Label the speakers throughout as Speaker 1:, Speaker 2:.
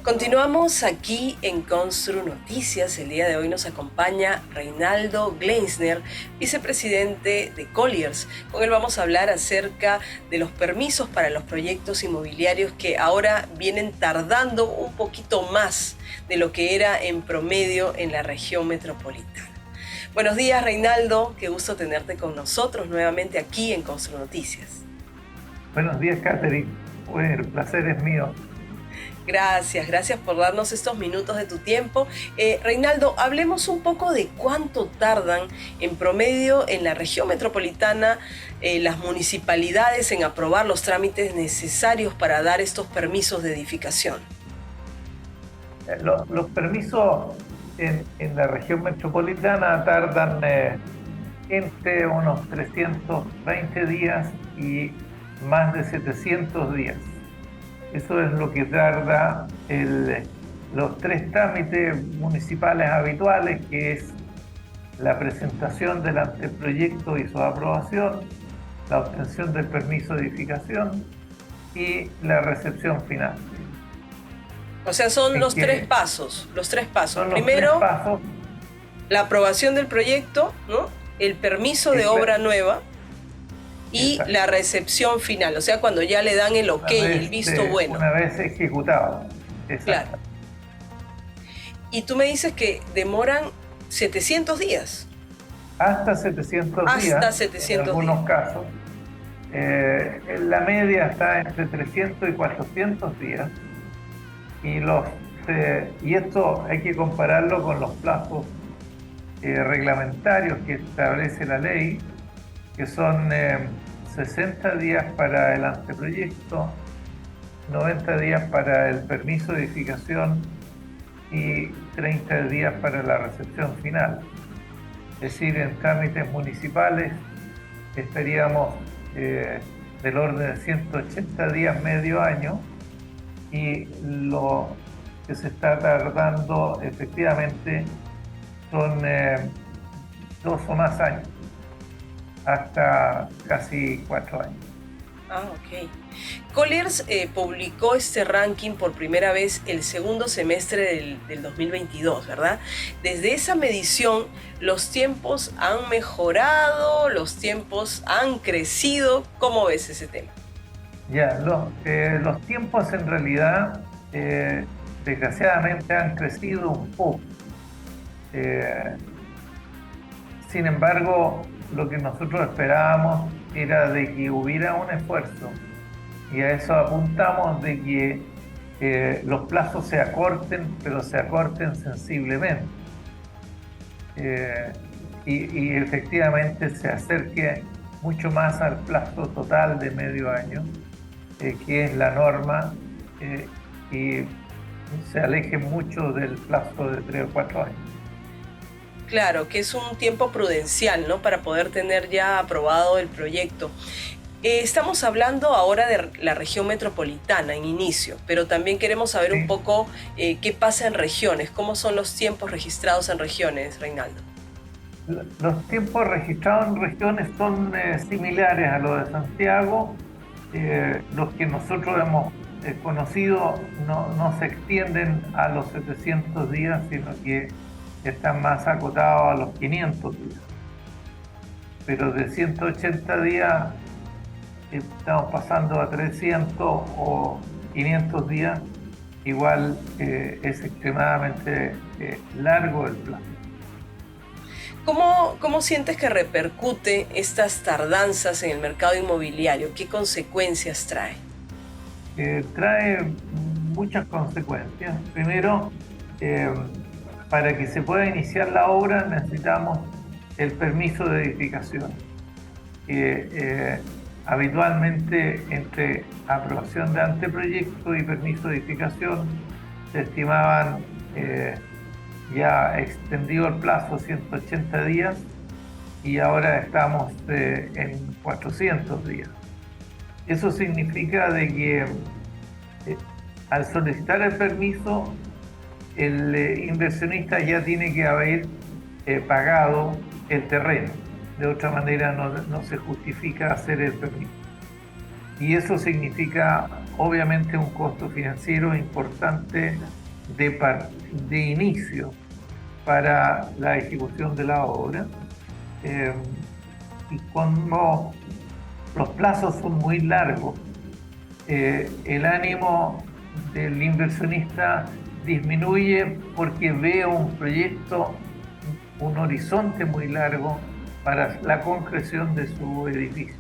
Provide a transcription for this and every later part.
Speaker 1: Continuamos aquí en Constru Noticias. El día de hoy nos acompaña Reinaldo Gleisner, vicepresidente de Colliers. Con él vamos a hablar acerca de los permisos para los proyectos inmobiliarios que ahora vienen tardando un poquito más de lo que era en promedio en la región metropolitana. Buenos días, Reinaldo. Qué gusto tenerte con nosotros nuevamente aquí en Constru Noticias.
Speaker 2: Buenos días, Catherine. Bueno, el placer es mío.
Speaker 1: Gracias por darnos estos minutos de tu tiempo. Reinaldo, hablemos un poco de cuánto tardan en promedio en la región metropolitana las municipalidades en aprobar los trámites necesarios para dar estos permisos de edificación.
Speaker 2: Los permisos en la región metropolitana tardan entre unos 320 días y más de 700 días. Eso es lo que tarda los tres trámites municipales habituales, que es la presentación del anteproyecto y su aprobación, la obtención del permiso de edificación y la recepción final.
Speaker 1: O sea, son los tres pasos. Primero, la aprobación del proyecto, ¿no? El permiso de obra nueva y exacto, la recepción final, o sea, cuando ya le dan el ok, el visto bueno.
Speaker 2: Una vez ejecutado. Exacto.
Speaker 1: Claro. Y tú me dices que demoran 700 días.
Speaker 2: Hasta 700 días.
Speaker 1: Hasta 700
Speaker 2: en algunos casos. La media está entre 300 y 400 días. Y esto hay que compararlo con los plazos reglamentarios que establece la ley, que son 60 días para el anteproyecto, 90 días para el permiso de edificación y 30 días para la recepción final. Es decir, en trámites municipales estaríamos del orden de 180 días, medio año, y lo que se está tardando efectivamente son 2 o más años, hasta casi 4 años.
Speaker 1: Ok. Colliers publicó este ranking por primera vez el segundo semestre del 2022, ¿verdad? Desde esa medición, ¿los tiempos han mejorado? ¿Los tiempos han crecido? ¿Cómo ves ese tema?
Speaker 2: Ya, los tiempos en realidad, desgraciadamente, han crecido un poco. Sin embargo, lo que nosotros esperábamos era de que hubiera un esfuerzo, y a eso apuntamos, de que los plazos se acorten, pero se acorten sensiblemente, y efectivamente se acerque mucho más al plazo total de medio año, que es la norma, y se aleje mucho del plazo de 3 o 4 años.
Speaker 1: Claro, que es un tiempo prudencial, ¿no? Para poder tener ya aprobado el proyecto. Estamos hablando ahora de la región metropolitana en inicio, pero también queremos saber un poco qué pasa en regiones, cómo son los tiempos registrados en regiones, Reinaldo.
Speaker 2: Los tiempos registrados en regiones son similares a los de Santiago. Los que nosotros hemos conocido no se extienden a los 700 días, sino que están más acotados a los 500 días. Pero de 180 días estamos pasando a 300 o 500 días. Igual es extremadamente largo el plazo.
Speaker 1: ¿Cómo sientes que repercute estas tardanzas en el mercado inmobiliario? ¿Qué consecuencias trae?
Speaker 2: Trae muchas consecuencias. Primero, para que se pueda iniciar la obra necesitamos el permiso de edificación. Habitualmente, entre aprobación de anteproyecto y permiso de edificación, se estimaban ya extendido el plazo 180 días, y ahora estamos en 400 días. Eso significa de que al solicitar el permiso, el inversionista ya tiene que haber pagado el terreno. De otra manera no se justifica hacer el permiso. y eso significa obviamente un costo financiero importante de inicio para la ejecución de la obra. Y como los plazos son muy largos, el ánimo del inversionista disminuye porque ve un proyecto, un horizonte muy largo para la concreción de su edificio.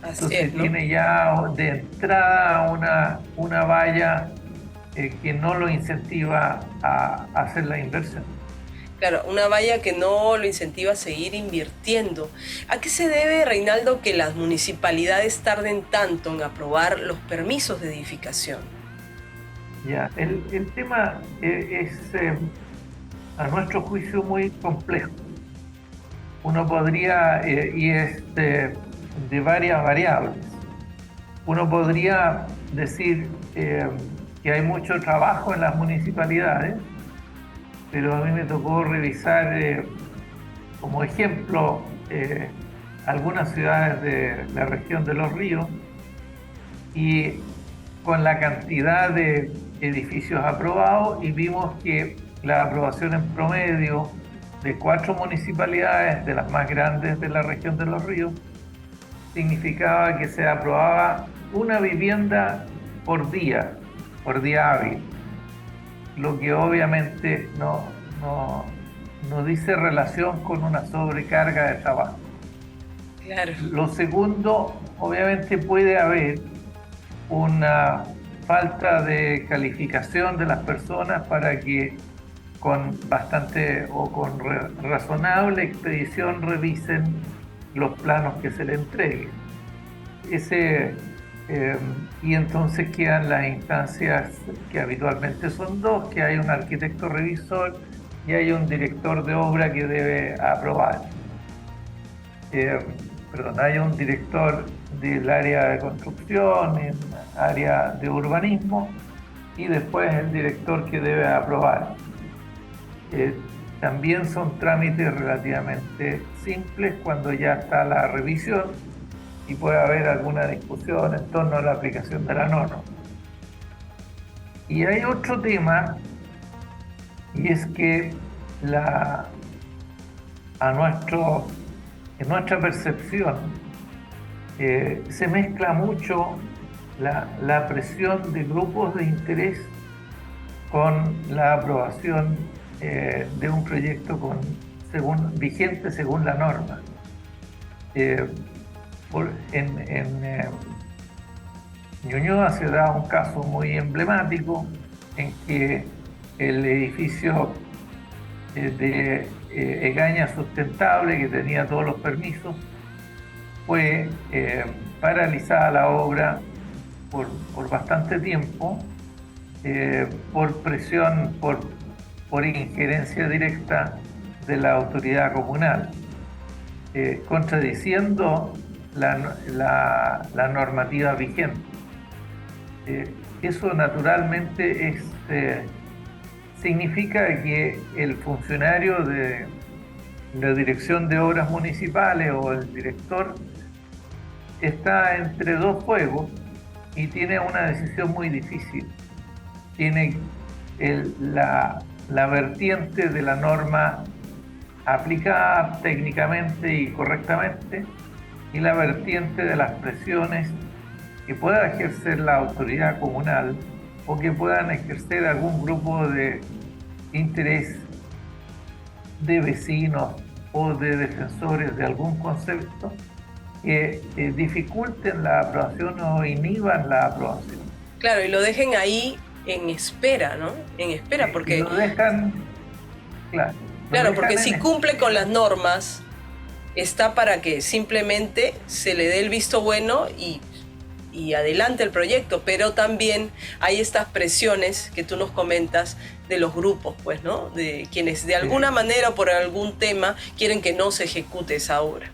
Speaker 1: Así
Speaker 2: Entonces
Speaker 1: es, ¿no?
Speaker 2: tiene ya de entrada una valla que no lo incentiva a hacer la inversión.
Speaker 1: Claro, una valla que no lo incentiva a seguir invirtiendo. ¿A qué se debe, Reinaldo, que las municipalidades tarden tanto en aprobar los permisos de edificación?
Speaker 2: Ya, el tema es, a nuestro juicio, muy complejo. Uno podría, y es de varias variables. Uno podría decir que hay mucho trabajo en las municipalidades, pero a mí me tocó revisar como ejemplo algunas ciudades de la región de Los Ríos, y con la cantidad de edificios aprobados, y vimos que la aprobación en promedio de 4 municipalidades, de las más grandes de la región de Los Ríos, significaba que se aprobaba una vivienda por día hábil, lo que obviamente no dice relación con una sobrecarga de trabajo.
Speaker 1: Claro.
Speaker 2: Lo segundo, obviamente puede haber una falta de calificación de las personas para que con bastante o con razonable expedición revisen los planos que se le entreguen. Y entonces quedan las instancias que habitualmente son dos, que hay un arquitecto revisor y hay un director de obra que debe aprobar. Hay un director del área de construcción, en área de urbanismo, y después el director que debe aprobar. También son trámites relativamente simples cuando ya está la revisión y puede haber alguna discusión en torno a la aplicación de la norma. Y hay otro tema, y es que en nuestra percepción se mezcla mucho la presión de grupos de interés con la aprobación de un proyecto vigente según la norma. En Ñuñoa se da un caso muy emblemático en que el edificio de Egaña Sustentable, que tenía todos los permisos, fue paralizada la obra por bastante tiempo, por presión, por injerencia directa de la autoridad comunal, contradiciendo la normativa vigente. Eso naturalmente significa que el funcionario de la Dirección de Obras Municipales o el director está entre dos fuegos y tiene una decisión muy difícil. Tiene la vertiente de la norma aplicada técnicamente y correctamente, y la vertiente de las presiones que pueda ejercer la autoridad comunal o que puedan ejercer algún grupo de interés de vecinos o de defensores de algún concepto que dificulten la aprobación o inhiban la aprobación.
Speaker 1: Claro, y lo dejen ahí en espera, ¿no? En espera, porque...
Speaker 2: Lo dejan, claro.
Speaker 1: Claro, porque si cumple con las normas, está para que simplemente se le dé el visto bueno y adelante el proyecto, pero también hay estas presiones que tú nos comentas de los grupos, pues, ¿no? De quienes de alguna manera o por algún tema quieren que no se ejecute esa obra.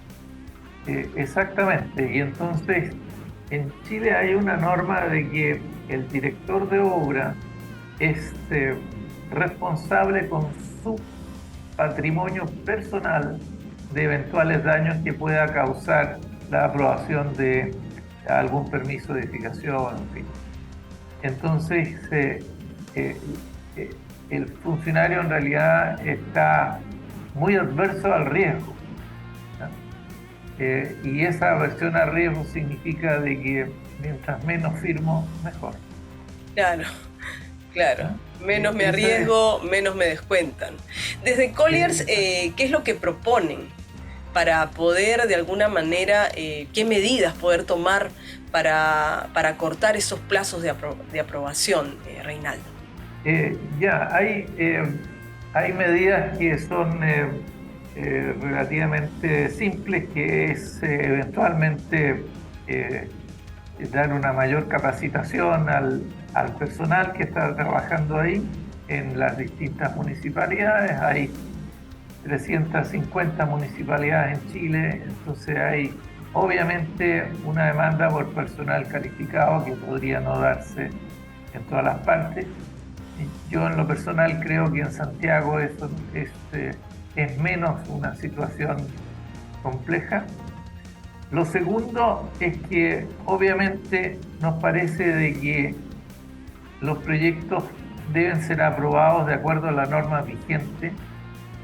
Speaker 2: Exactamente, y entonces en Chile hay una norma de que el director de obra es responsable con su patrimonio personal de eventuales daños que pueda causar la aprobación de algún permiso de edificación, en fin. Entonces, el funcionario en realidad está muy adverso al riesgo, ¿no? Y esa aversión al riesgo significa de que mientras menos firmo, mejor.
Speaker 1: Claro, claro.
Speaker 2: ¿No?
Speaker 1: Menos me arriesgo, menos me descuentan. Desde Colliers, ¿qué es lo que proponen para poder, de alguna manera, qué medidas poder tomar para cortar esos plazos de aprobación, Reinaldo?
Speaker 2: Hay medidas que son relativamente simples, que es eventualmente dar una mayor capacitación al personal que está trabajando ahí en las distintas municipalidades. Hay 350 municipalidades en Chile, entonces hay obviamente una demanda por personal calificado que podría no darse en todas las partes. Yo en lo personal creo que en Santiago eso es menos una situación compleja. Lo segundo es que obviamente nos parece de que los proyectos deben ser aprobados de acuerdo a la norma vigente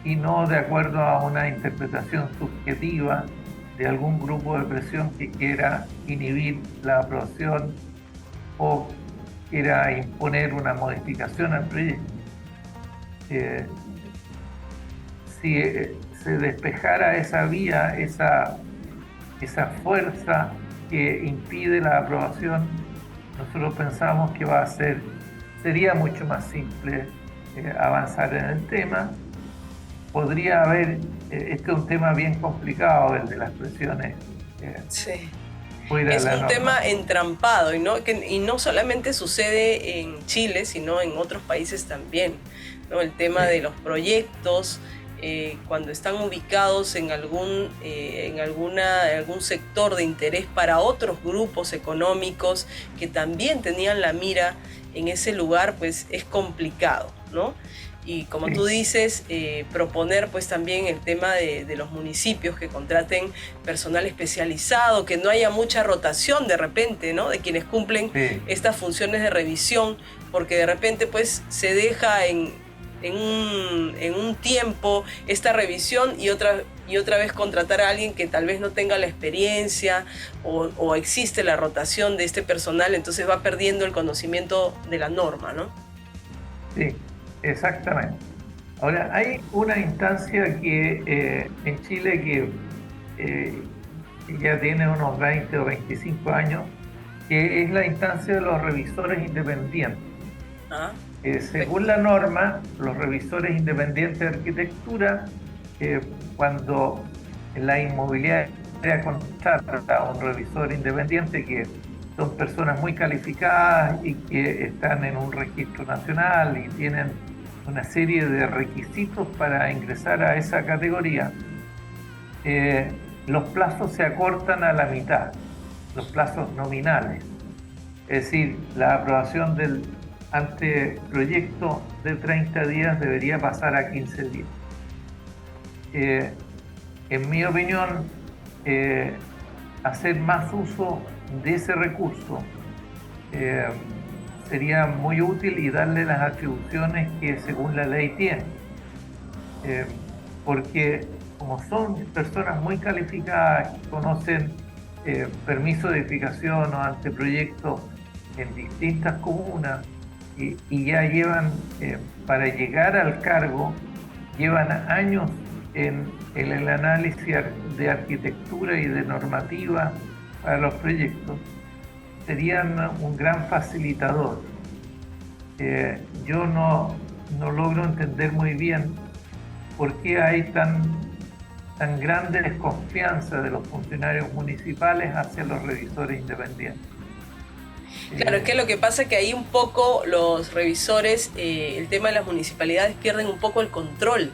Speaker 2: y no de acuerdo a una interpretación subjetiva de algún grupo de presión que quiera inhibir la aprobación o quiera imponer una modificación al proyecto. Si se despejara esa vía, esa fuerza que impide la aprobación, nosotros pensamos que sería mucho más simple avanzar en el tema. Podría haber, este es un tema bien complicado, el de las presiones.
Speaker 1: Sí.
Speaker 2: Fuera
Speaker 1: es
Speaker 2: de la
Speaker 1: un
Speaker 2: norma.
Speaker 1: tema entrampado y no solamente sucede en Chile, sino en otros países también, ¿no? El tema de los proyectos, cuando están ubicados en algún sector de interés para otros grupos económicos que también tenían la mira en ese lugar, pues es complicado, ¿no? Y como tú dices, proponer pues también el tema de los municipios que contraten personal especializado, que no haya mucha rotación de repente, ¿no? De quienes cumplen estas funciones de revisión, porque de repente pues se deja en un tiempo esta revisión y otra vez contratar a alguien que tal vez no tenga la experiencia o existe la rotación de este personal, entonces va perdiendo el conocimiento de la norma, ¿no?
Speaker 2: Sí. Exactamente. Ahora, hay una instancia que en Chile que ya tiene unos 20 o 25 años, que es la instancia de los revisores independientes. Según la norma, los revisores independientes de arquitectura, cuando la inmobiliaria contrata a un revisor independiente, que son personas muy calificadas y que están en un registro nacional y tienen una serie de requisitos para ingresar a esa categoría, los plazos se acortan a la mitad, los plazos nominales. Es decir, la aprobación del anteproyecto de 30 días debería pasar a 15 días. En mi opinión, hacer más uso de ese recurso sería muy útil y darle las atribuciones que según la ley tiene, porque como son personas muy calificadas que conocen permiso de edificación o anteproyectos en distintas comunas y ya llevan, para llegar al cargo, llevan años en el análisis de arquitectura y de normativa para los proyectos, serían un gran facilitador. Yo no logro entender muy bien por qué hay tan grande desconfianza de los funcionarios municipales hacia los revisores independientes.
Speaker 1: Claro, es que lo que pasa es que ahí un poco los revisores, el tema de las municipalidades, pierden un poco el control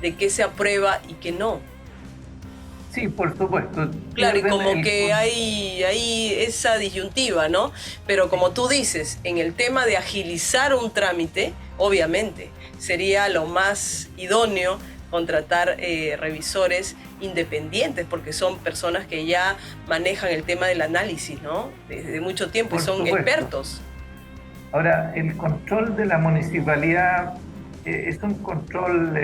Speaker 1: de qué se aprueba y qué no.
Speaker 2: Sí, por supuesto.
Speaker 1: Claro, y como que hay esa disyuntiva, ¿no? Pero como tú dices, en el tema de agilizar un trámite, obviamente, sería lo más idóneo contratar revisores independientes, porque son personas que ya manejan el tema del análisis, ¿no? Desde mucho tiempo y son expertos.
Speaker 2: Ahora, el control de la municipalidad es un control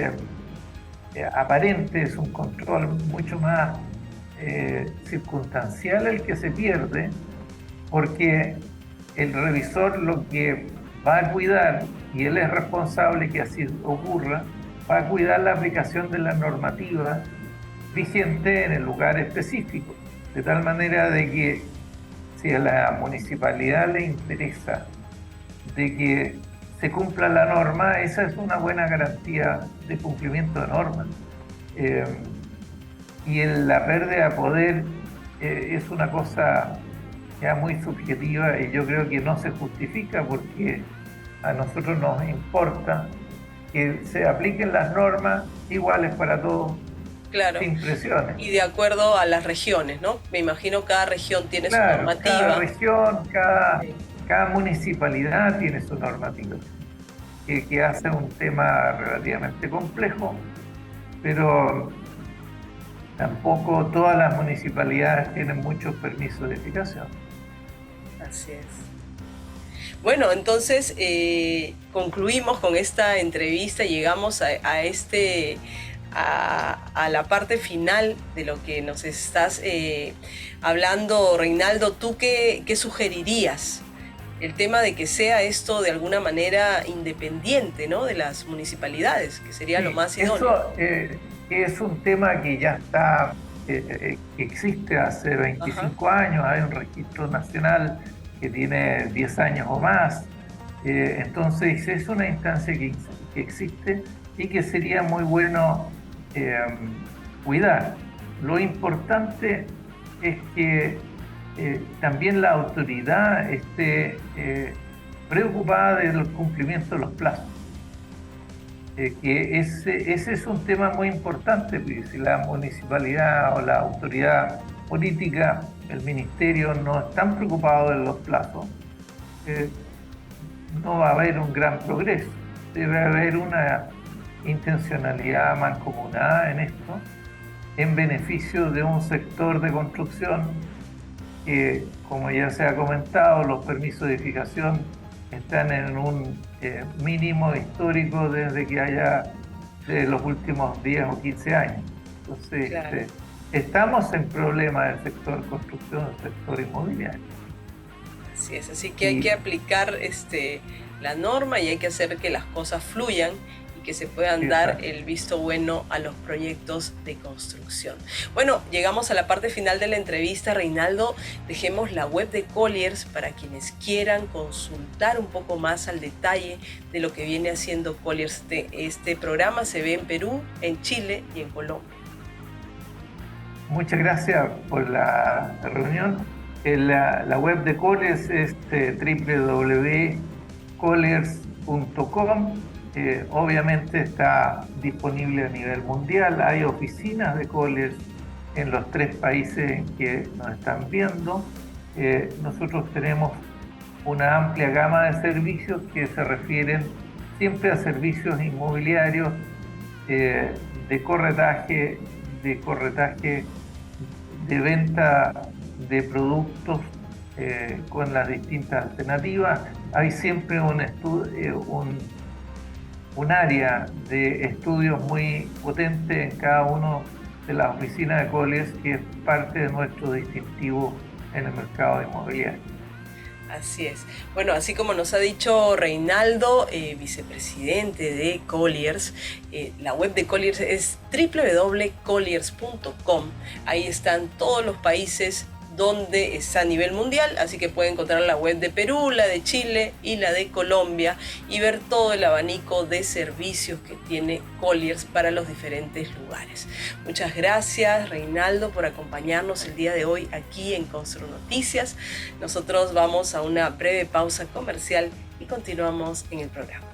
Speaker 2: aparente, es un control mucho más circunstancial el que se pierde, porque el revisor lo que va a cuidar, y él es responsable que así ocurra, va a cuidar la aplicación de la normativa vigente en el lugar específico, de tal manera de que si a la municipalidad le interesa de que se cumpla la norma, esa es una buena garantía de cumplimiento de normas. Y la pérdida de poder es una cosa ya muy subjetiva y yo creo que no se justifica, porque a nosotros nos importa que se apliquen las normas iguales para todos,
Speaker 1: claro,
Speaker 2: sin presiones.
Speaker 1: Y de acuerdo a las regiones, ¿no? Me imagino cada región tiene su normativa.
Speaker 2: Cada región, cada municipalidad tiene su normativa, que hace un tema relativamente complejo, pero tampoco todas las municipalidades tienen muchos permisos de edificación.
Speaker 1: Así es. Bueno, entonces concluimos con esta entrevista, llegamos a la parte final de lo que nos estás hablando, Reinaldo. ¿Tú qué sugerirías? El tema de que sea esto de alguna manera independiente, ¿no?, de las municipalidades, que sería lo más idóneo.
Speaker 2: Eso es un tema que ya está, que existe hace 25 años, hay un registro nacional que tiene 10 años o más, entonces es una instancia que existe y que sería muy bueno cuidar. Lo importante es que también la autoridad esté preocupada del cumplimiento de los plazos. Que ese es un tema muy importante, porque si la municipalidad o la autoridad política, el ministerio, no están preocupados de los plazos, no va a haber un gran progreso. Debe haber una intencionalidad mancomunada en esto, en beneficio de un sector de construcción que, como ya se ha comentado, los permisos de edificación están en un mínimo histórico desde que haya de los últimos 10 o 15 años. Entonces, claro, estamos en problemas del sector construcción, del sector inmobiliario.
Speaker 1: Así es, así que hay que aplicar la norma y hay que hacer que las cosas fluyan y que se puedan dar el visto bueno a los proyectos de construcción. Bueno, llegamos a la parte final de la entrevista, Reinaldo. Dejemos la web de Colliers para quienes quieran consultar un poco más al detalle de lo que viene haciendo Colliers. Este programa se ve en Perú, en Chile y en Colombia.
Speaker 2: Muchas gracias por la reunión. La web de Colliers es www.colliers.com. Obviamente está disponible a nivel mundial. Hay oficinas de Colliers en los 3 países en que nos están viendo. Nosotros tenemos una amplia gama de servicios que se refieren siempre a servicios inmobiliarios, de corretaje, de venta de productos con las distintas alternativas. Hay siempre un área de estudios muy potente en cada una de las oficinas de Colliers, que es parte de nuestro distintivo en el mercado inmobiliario.
Speaker 1: Así es. Bueno, así como nos ha dicho Reinaldo, vicepresidente de Colliers, la web de Colliers es www.colliers.com. Ahí están todos los países donde está a nivel mundial, así que pueden encontrar la web de Perú, la de Chile y la de Colombia y ver todo el abanico de servicios que tiene Colliers para los diferentes lugares. Muchas gracias, Reinaldo, por acompañarnos el día de hoy aquí en Constru Noticias. Nosotros vamos a una breve pausa comercial y continuamos en el programa.